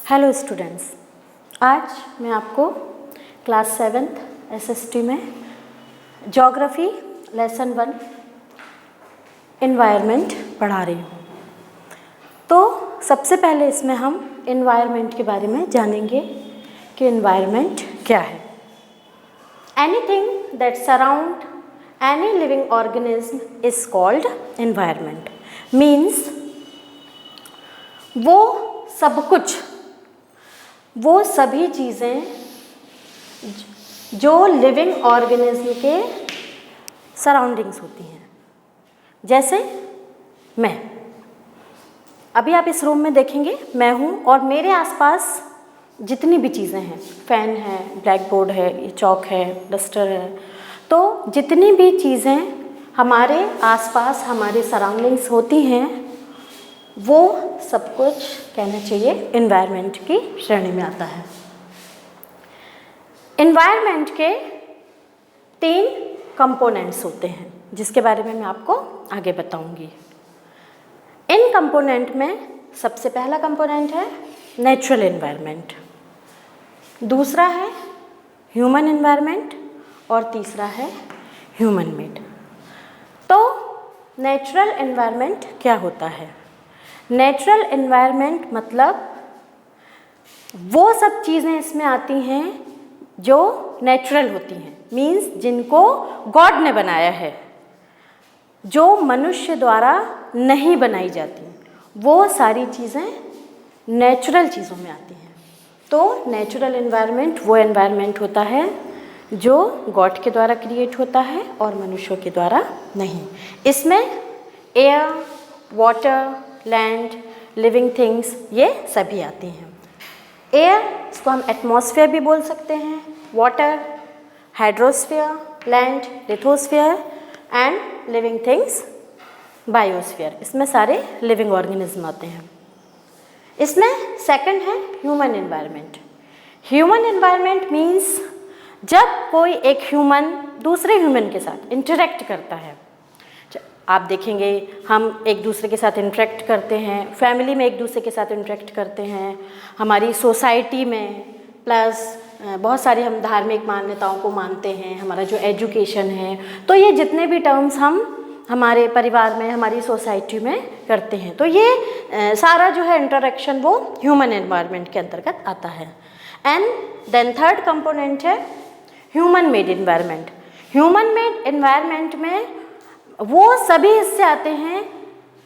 Hello students, आज मैं आपको क्लास 7th SST में ज्योग्राफी लेसन 1 इन्वायरमेंट पढ़ा रही हूँ। तो सबसे पहले इसमें हम इन्वायरमेंट के बारे में जानेंगे कि इन्वायरमेंट क्या है। Anything that surround any living organism is called environment. Means वो सब कुछ, वो सभी चीज़ें जो लिविंग ऑर्गेनिज्म के सराउंडिंग्स होती हैं। जैसे मैं, अभी आप इस रूम में देखेंगे मैं हूँ और मेरे आसपास जितनी भी चीज़ें हैं, फ़ैन है, ब्लैक बोर्ड है, ये चॉक है, डस्टर है, तो जितनी भी चीज़ें हमारे आसपास हमारे सराउंडिंग्स होती हैं वो सब कुछ कहना चाहिए इन्वायरमेंट की श्रेणी में आता है। इन्वायरमेंट के 3 कंपोनेंट्स होते हैं जिसके बारे में मैं आपको आगे बताऊंगी। इन कंपोनेंट में सबसे पहला कंपोनेंट है नेचुरल इन्वायरमेंट, दूसरा है ह्यूमन इन्वायरमेंट और तीसरा है ह्यूमन मेड। तो नेचुरल इन्वायरमेंट क्या होता है? नेचुरल इन्वायरमेंट मतलब वो सब चीज़ें इसमें आती हैं जो नेचुरल होती हैं, मीन्स जिनको गॉड ने बनाया है, जो मनुष्य द्वारा नहीं बनाई जाती, वो सारी चीज़ें नेचुरल चीज़ों में आती हैं। तो नेचुरल इन्वायरमेंट वो इन्वायरमेंट होता है जो गॉड के द्वारा क्रिएट होता है और मनुष्यों के द्वारा नहीं। इसमें air, water, land, living things ये सभी आती हैं। एयर, इसको हम एटमॉस्फेयर भी बोल सकते हैं, water, hydrosphere, land, lithosphere and living things biosphere. इसमें सारे लिविंग ऑर्गेनिज्म आते हैं। इसमें सेकंड है human environment. Human environment means जब कोई एक ह्यूमन दूसरे ह्यूमन के साथ इंटरेक्ट करता है। आप देखेंगे हम एक दूसरे के साथ इंटरेक्ट करते हैं, फैमिली में एक दूसरे के साथ इंटरेक्ट करते हैं, हमारी सोसाइटी में, प्लस बहुत सारी हम धार्मिक मान्यताओं को मानते हैं, हमारा जो एजुकेशन है, तो ये जितने भी टर्म्स हम हमारे परिवार में, हमारी सोसाइटी में करते हैं, तो ये सारा जो है इंटरेक्शन वो ह्यूमन एनवायरनमेंट के अंतर्गत आता है। एंड देन थर्ड कंपोनेंट है human made environment. Human made environment में वो सभी हिस्से आते हैं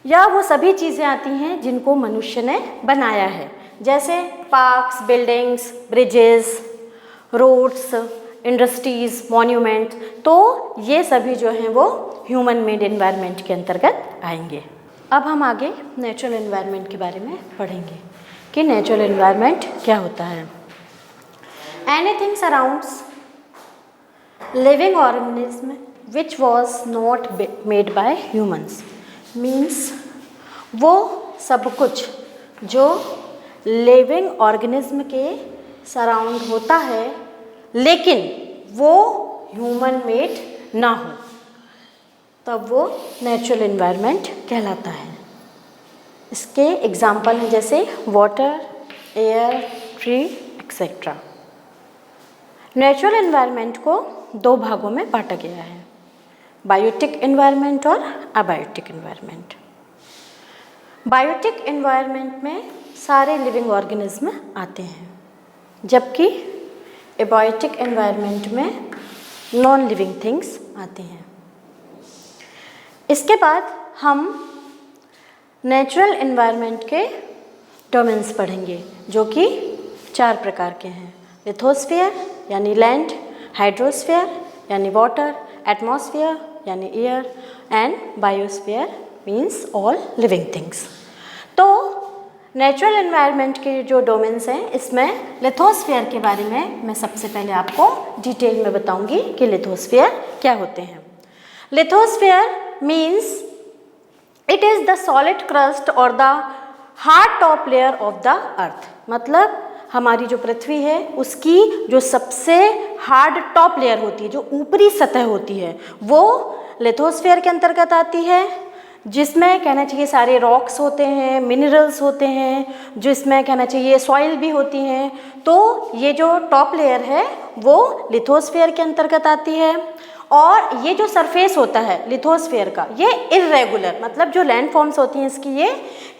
या वो सभी चीज़ें आती हैं जिनको मनुष्य ने बनाया है, जैसे parks, buildings, bridges, roads, industries, monument. तो ये सभी जो हैं वो ह्यूमन मेड एनवायरनमेंट के अंतर्गत आएंगे। अब हम आगे नेचुरल एनवायरनमेंट के बारे में पढ़ेंगे कि नेचुरल एनवायरनमेंट क्या होता है। Anything surrounds living organism which was not made by humans। means वो सब कुछ जो लिविंग ऑर्गेनिज्म के सराउंड होता है लेकिन वो ह्यूमन मेड ना हो, तब वो नेचुरल एनवायरनमेंट कहलाता है। इसके एग्जाम्पल हैं जैसे water, air, tree etcetera. Natural environment को 2 भागों में बांटा गया है, बायोटिक एनवायरनमेंट और अबायोटिक एनवायरनमेंट। बायोटिक एनवायरनमेंट में सारे लिविंग ऑर्गेनिज्म आते हैं, जबकि एबायोटिक एनवायरनमेंट में नॉन लिविंग थिंग्स आते हैं। इसके बाद हम नेचुरल एनवायरनमेंट के डोमेन्स पढ़ेंगे जो कि 4 प्रकार के हैं। लिथोस्फीयर यानी लैंड, हाइड्रोस्फीयर यानी वाटर, एटमॉस्फेयर यानी air and biosphere means all living things. तो नेचुरल एनवायरनमेंट के जो डोमेन्स हैं इसमें लिथोस्फीयर के बारे में मैं सबसे पहले आपको डिटेल में बताऊंगी कि लिथोस्फीयर क्या होते हैं। Lithosphere means it is the solid crust और the hard top layer of the earth. मतलब हमारी जो पृथ्वी है उसकी जो सबसे हार्ड टॉप लेयर होती है, जो ऊपरी सतह होती है, वो लिथोस्फीयर के अंतर्गत आती है, जिसमें कहना चाहिए सारे रॉक्स होते हैं, मिनरल्स होते हैं, जिसमें कहना चाहिए सॉइल भी होती हैं। तो ये जो टॉप लेयर है वो लिथोस्फीयर के अंतर्गत आती है। और ये जो सरफेस होता है लिथोस्फीयर का, ये इर्रेगुलर, मतलब जो लैंड फॉर्म्स होती हैं इसकी, ये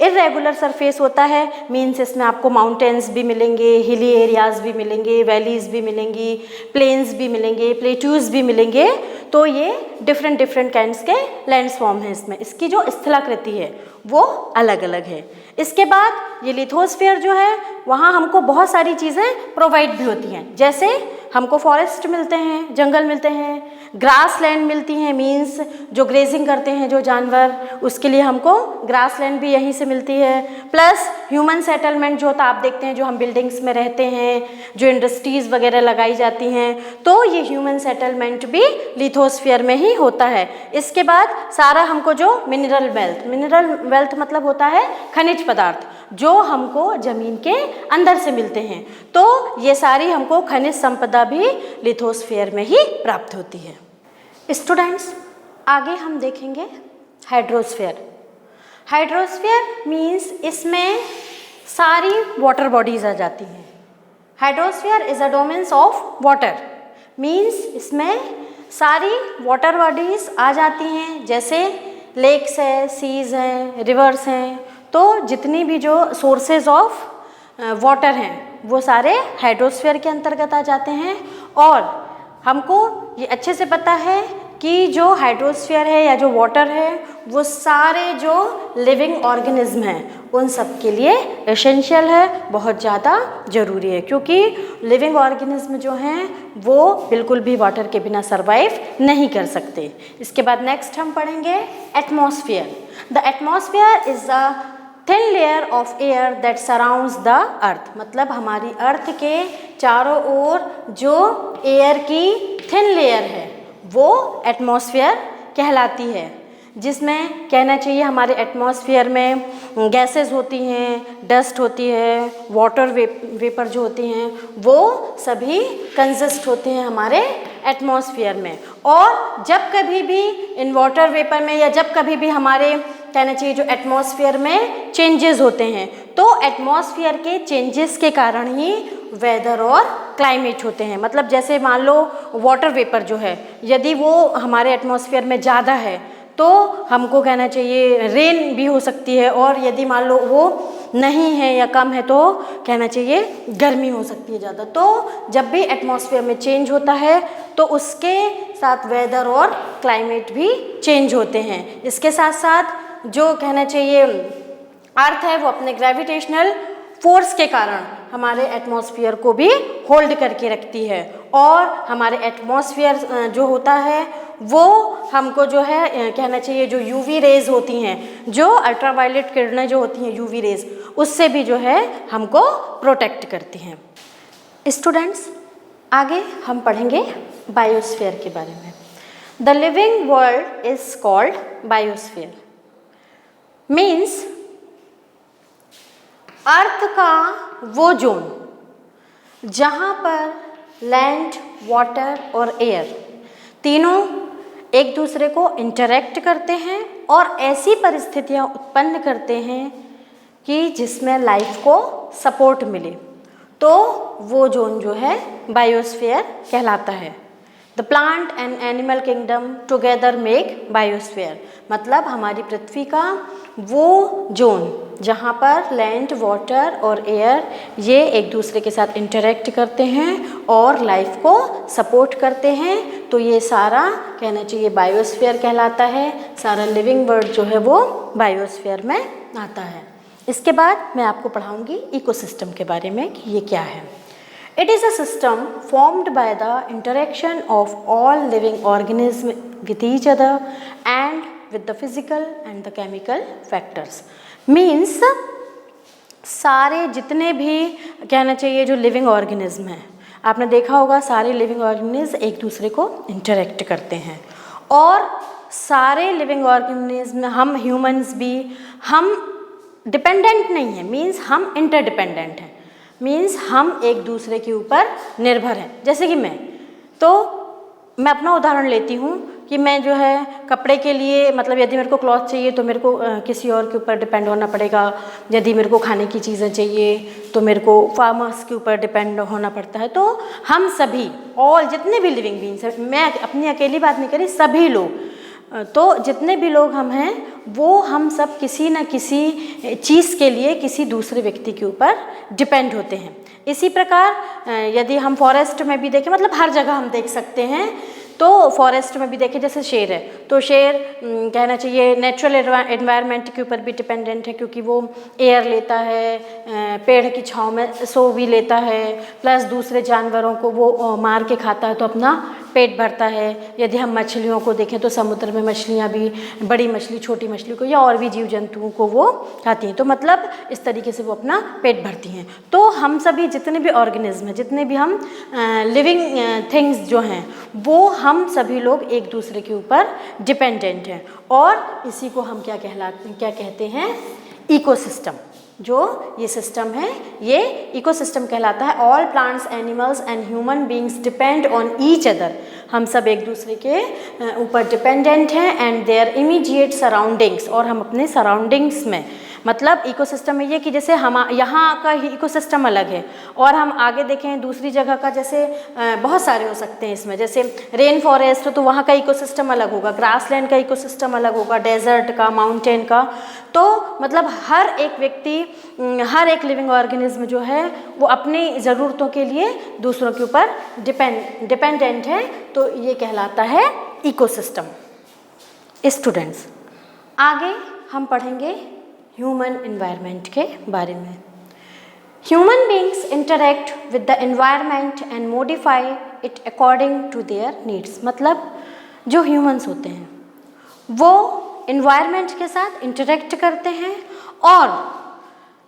इर्रेगुलर सरफेस होता है। मीन्स इसमें आपको माउंटेन्स भी मिलेंगे, हिली एरियाज़ भी मिलेंगे, वैलीज़ भी मिलेंगी, प्लेन्स भी मिलेंगे, प्लेट्यूज भी मिलेंगे। तो ये डिफरेंट डिफरेंट काइंड्स के लैंड फॉर्म हैं इसमें। इसकी जो स्थलाकृति है वो अलग अलग है। इसके बाद ये लिथोस्फीयर जो है वहाँ हमको बहुत सारी चीज़ें प्रोवाइड भी होती हैं। जैसे हमको फॉरेस्ट मिलते हैं, जंगल मिलते हैं, ग्रास लैंड मिलती हैं, मीन्स जो ग्रेजिंग करते हैं जो जानवर, उसके लिए हमको ग्रास लैंड भी यहीं से मिलती है। प्लस ह्यूमन सेटलमेंट जो होता है, आप देखते हैं जो हम बिल्डिंग्स में रहते हैं, जो इंडस्ट्रीज़ वगैरह लगाई जाती हैं, तो ये ह्यूमन सेटलमेंट भी लिथोस्फीयर में ही होता है। इसके बाद सारा हमको जो मिनरल वेल्थ मतलब होता है खनिज पदार्थ जो हमको ज़मीन के अंदर से मिलते हैं, तो ये सारी हमको खनिज संपदा भी लिथोस्फीयर में ही प्राप्त होती है। स्टूडेंट्स, आगे हम देखेंगे हाइड्रोस्फीयर। हाइड्रोस्फीयर मीन्स इसमें सारी वाटर बॉडीज आ जाती हैं। Hydrosphere is a domains of water, means इसमें सारी वाटर बॉडीज आ जाती हैं, जैसे लेक्स है, सीज हैं, रिवर्स हैं। तो जितनी भी जो सोर्सेज ऑफ वाटर हैं वो सारे हाइड्रोस्फीयर के अंतर्गत आ जाते हैं। और हमको ये अच्छे से पता है कि जो हाइड्रोस्फीयर है या जो वाटर है वो सारे जो लिविंग ऑर्गेनिज्म हैं उन सब के लिए एसेंशियल है, बहुत ज़्यादा ज़रूरी है, क्योंकि लिविंग ऑर्गेनिज्म जो हैं वो बिल्कुल भी वाटर के बिना सर्वाइव नहीं कर सकते। इसके बाद नेक्स्ट हम पढ़ेंगे atmosphere. The atmosphere is the thin layer of air that surrounds the earth, मतलब हमारी अर्थ के चारों ओर जो एयर की थिन लेयर है वो एटमॉस्फेयर कहलाती है, जिसमें कहना चाहिए हमारे एटमॉस्फेयर में गैसेस होती हैं, डस्ट होती है, वाटर वेपर जो होती हैं वो सभी कंसिस्ट होते हैं हमारे एटमॉस्फेयर में। और जब कभी भी इन वाटर वेपर में या जब कभी भी हमारे कहना चाहिए जो एटमॉस्फेयर में चेंजेस होते हैं, तो एटमॉस्फेयर के चेंजेस के कारण ही वेदर और क्लाइमेट होते हैं। मतलब जैसे मान लो वाटर वेपर जो है, यदि वो हमारे एटमॉस्फेयर में ज़्यादा है तो हमको कहना चाहिए रेन भी हो सकती है, और यदि मान लो वो नहीं है या कम है तो कहना चाहिए गर्मी हो सकती है ज़्यादा। तो जब भी एटमॉस्फेयर में चेंज होता है तो उसके साथ वेदर और क्लाइमेट भी चेंज होते हैं। इसके साथ साथ जो कहना चाहिए अर्थ है वो अपने ग्रेविटेशनल फोर्स के कारण हमारे एटमॉस्फेयर को भी होल्ड करके रखती है, और हमारे एटमॉस्फेयर जो होता है वो हमको जो है कहना चाहिए जो यूवी रेज होती हैं, जो अल्ट्रावायलेट किरणें जो होती हैं यूवी रेज, उससे भी जो है हमको प्रोटेक्ट करती हैं। स्टूडेंट्स, आगे हम पढ़ेंगे बायोस्फीयर के बारे में। The living world is called biosphere, means earth का वो जोन जहाँ पर लैंड, वाटर और एयर तीनों एक दूसरे को इंटरेक्ट करते हैं और ऐसी परिस्थितियाँ उत्पन्न करते हैं कि जिसमें लाइफ को सपोर्ट मिले, तो वो जोन जो है बायोस्फीयर कहलाता है। The plant and animal kingdom together make biosphere, मतलब हमारी पृथ्वी का वो जोन जहाँ पर लैंड, वाटर और एयर ये एक दूसरे के साथ इंटरेक्ट करते हैं और लाइफ को सपोर्ट करते हैं, तो ये सारा कहना चाहिए बायोस्फीयर कहलाता है। सारा लिविंग वर्ल्ड जो है वो बायोस्फीयर में आता है। इसके बाद मैं आपको पढ़ाऊँगी इकोसिस्टम के बारे में कि ये क्या है। It is a system formed by the interaction of all living organisms with each other and with the physical and the chemical factors. Means सारे जितने भी कहना चाहिए जो लिविंग ऑर्गेनिज्म हैं, आपने देखा होगा सारे लिविंग ऑर्गेनिज्म एक दूसरे को इंटरेक्ट करते हैं, और सारे लिविंग ऑर्गेनिज्म हम ह्यूमंस भी हम डिपेंडेंट नहीं हैं, मीन्स हम इंटरडिपेंडेंट हैं, मीन्स हम एक दूसरे के ऊपर निर्भर हैं। जैसे कि मैं अपना उदाहरण लेती हूँ कि मैं जो है कपड़े के लिए मतलब यदि मेरे को क्लॉथ चाहिए तो मेरे को किसी और के ऊपर डिपेंड होना पड़ेगा, यदि मेरे को खाने की चीज़ें चाहिए तो मेरे को फार्मर्स के ऊपर डिपेंड होना पड़ता है। तो हम सभी ऑल जितने भी लिविंग बीइंग्स हैं, मैं अपनी अकेली बात नहीं करी, सभी लोग, तो जितने भी लोग हम हैं वो हम सब किसी न किसी चीज़ के लिए किसी दूसरे व्यक्ति के ऊपर डिपेंड होते हैं। इसी प्रकार यदि हम फॉरेस्ट में भी देखें, मतलब हर जगह हम देख सकते हैं, तो फॉरेस्ट में भी देखें जैसे शेर है, तो शेर कहना चाहिए नेचुरल एनवायरनमेंट के ऊपर भी डिपेंडेंट है, क्योंकि वो एयर लेता है, पेड़ की छांव में सो भी लेता है, प्लस दूसरे जानवरों को वो मार के खाता है तो अपना पेट भरता है। यदि हम मछलियों को देखें तो समुद्र में मछलियाँ भी बड़ी मछली छोटी मछली को या और भी जीव जंतुओं को वो खाती हैं, तो मतलब इस तरीके से वो अपना पेट भरती हैं। तो हम सभी जितने भी ऑर्गेनिज्म हैं, जितने भी हम लिविंग थिंग्स जो हैं, वो हम सभी लोग एक दूसरे के ऊपर डिपेंडेंट हैं, और इसी को हम क्या कहते हैं, इकोसिस्टम। जो ये सिस्टम है ये इकोसिस्टम कहलाता है। All plants, animals and human beings depend on each other. हम सब एक दूसरे के ऊपर डिपेंडेंट हैं एंड देयर इमीडिएट सराउंडिंग्स, और हम अपने सराउंडिंग्स में, मतलब इकोसिस्टम में ये कि जैसे हम यहाँ का ही इकोसिस्टम अलग है और हम आगे देखें दूसरी जगह का, जैसे बहुत सारे हो सकते हैं इसमें, जैसे रेन फॉरेस्ट तो वहाँ का इकोसिस्टम अलग होगा, ग्रासलैंड का इकोसिस्टम अलग होगा, डेजर्ट का, माउंटेन का। तो मतलब हर एक व्यक्ति, हर एक लिविंग ऑर्गेनिज्म जो है वो अपनी ज़रूरतों के लिए दूसरों के ऊपर डिपेंडेंट है, तो ये कहलाता है इकोसिस्टम। स्टूडेंट्स, आगे हम पढ़ेंगे ह्यूमन एनवायरनमेंट के बारे में। Human beings interact with the environment and modify it according to their needs. मतलब जो ह्यूमंस होते हैं वो एनवायरनमेंट के साथ इंटरेक्ट करते हैं और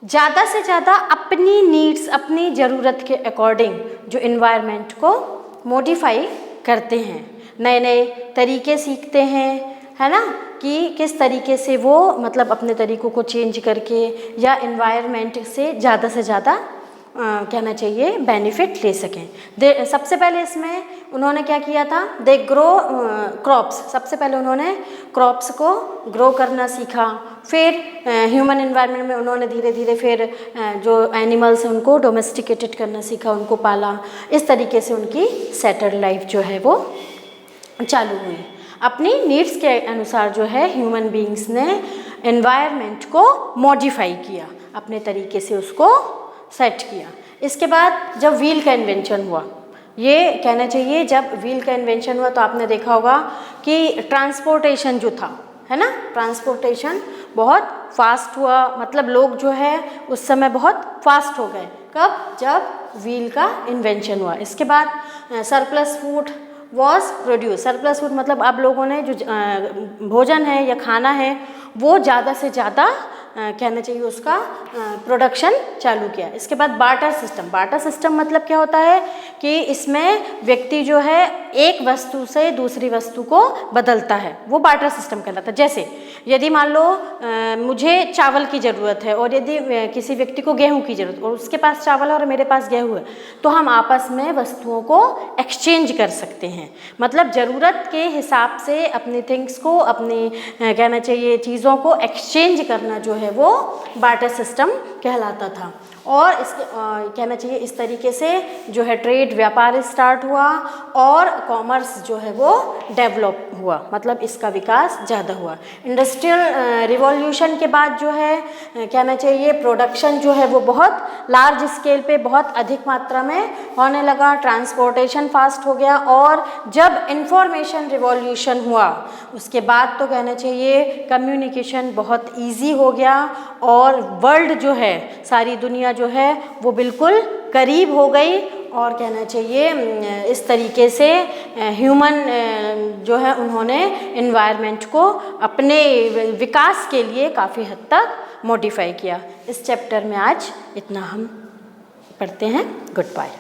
ज़्यादा से ज़्यादा अपनी नीड्स, अपनी ज़रूरत के अकॉर्डिंग जो एनवायरनमेंट को मॉडिफाई करते हैं, नए नए तरीके सीखते हैं, है ना, कि किस तरीके से वो मतलब अपने तरीक़ों को चेंज करके या एनवायरनमेंट से ज़्यादा कहना चाहिए बेनिफिट ले सकें। सबसे पहले इसमें उन्होंने क्या किया था, दे ग्रो क्रॉप्स। सबसे पहले उन्होंने क्रॉप्स को ग्रो करना सीखा, फिर ह्यूमन एनवायरनमेंट में उन्होंने धीरे धीरे फिर जो एनिमल्स हैं उनको डोमेस्टिकेटेड करना सीखा, उनको पाला। इस तरीके से उनकी सेटल्ड लाइफ जो है वो चालू हुई। अपनी नीड्स के अनुसार जो है ह्यूमन बीइंग्स ने एनवायरनमेंट को मॉडिफाई किया, अपने तरीके से उसको सेट किया। इसके बाद जब व्हील का इन्वेंशन हुआ, ये कहना चाहिए जब व्हील का इन्वेंशन हुआ तो आपने देखा होगा कि ट्रांसपोर्टेशन जो था, है ना, ट्रांसपोर्टेशन बहुत फास्ट हुआ। मतलब लोग जो है उस समय बहुत फास्ट हो गए। कब? जब व्हील का इन्वेंशन हुआ। इसके बाद surplus food was produce. Surplus food मतलब अब लोगों ने जो भोजन है या खाना है वो ज़्यादा से ज़्यादा कहना चाहिए उसका प्रोडक्शन चालू किया। इसके बाद बार्टर सिस्टम। बार्टर सिस्टम मतलब क्या होता है कि इसमें व्यक्ति जो है एक वस्तु से दूसरी वस्तु को बदलता है, वो बार्टर सिस्टम कहलाता है। जैसे यदि मान लो मुझे चावल की ज़रूरत है और यदि किसी व्यक्ति को गेहूं की ज़रूरत, और उसके पास चावल है और मेरे पास गेहूं है, तो हम आपस में वस्तुओं को एक्सचेंज कर सकते हैं। मतलब ज़रूरत के हिसाब से अपनी थिंग्स को, अपनी कहना चाहिए चीज़ों को एक्सचेंज करना जो है वो बार्टर सिस्टम कहलाता था। और इसके कहना चाहिए इस तरीके से जो है ट्रेड, व्यापार स्टार्ट हुआ और कॉमर्स जो है वो डेवलप हुआ, मतलब इसका विकास ज़्यादा हुआ। इंडस्ट्रियल रिवॉल्यूशन के बाद जो है कहना चाहिए प्रोडक्शन जो है वो बहुत लार्ज स्केल पे, बहुत अधिक मात्रा में होने लगा। ट्रांसपोर्टेशन फास्ट हो गया, और जब इंफॉर्मेशन रिवॉल्यूशन हुआ उसके बाद तो कहना चाहिए कम्युनिकेशन बहुत ईजी हो गया और वर्ल्ड जो है, सारी दुनिया जो है वो बिल्कुल करीब हो गई। और कहना चाहिए इस तरीके से ह्यूमन जो है उन्होंने एनवायरनमेंट को अपने विकास के लिए काफ़ी हद तक मॉडिफाई किया। इस चैप्टर में आज इतना हम पढ़ते हैं। Good bye.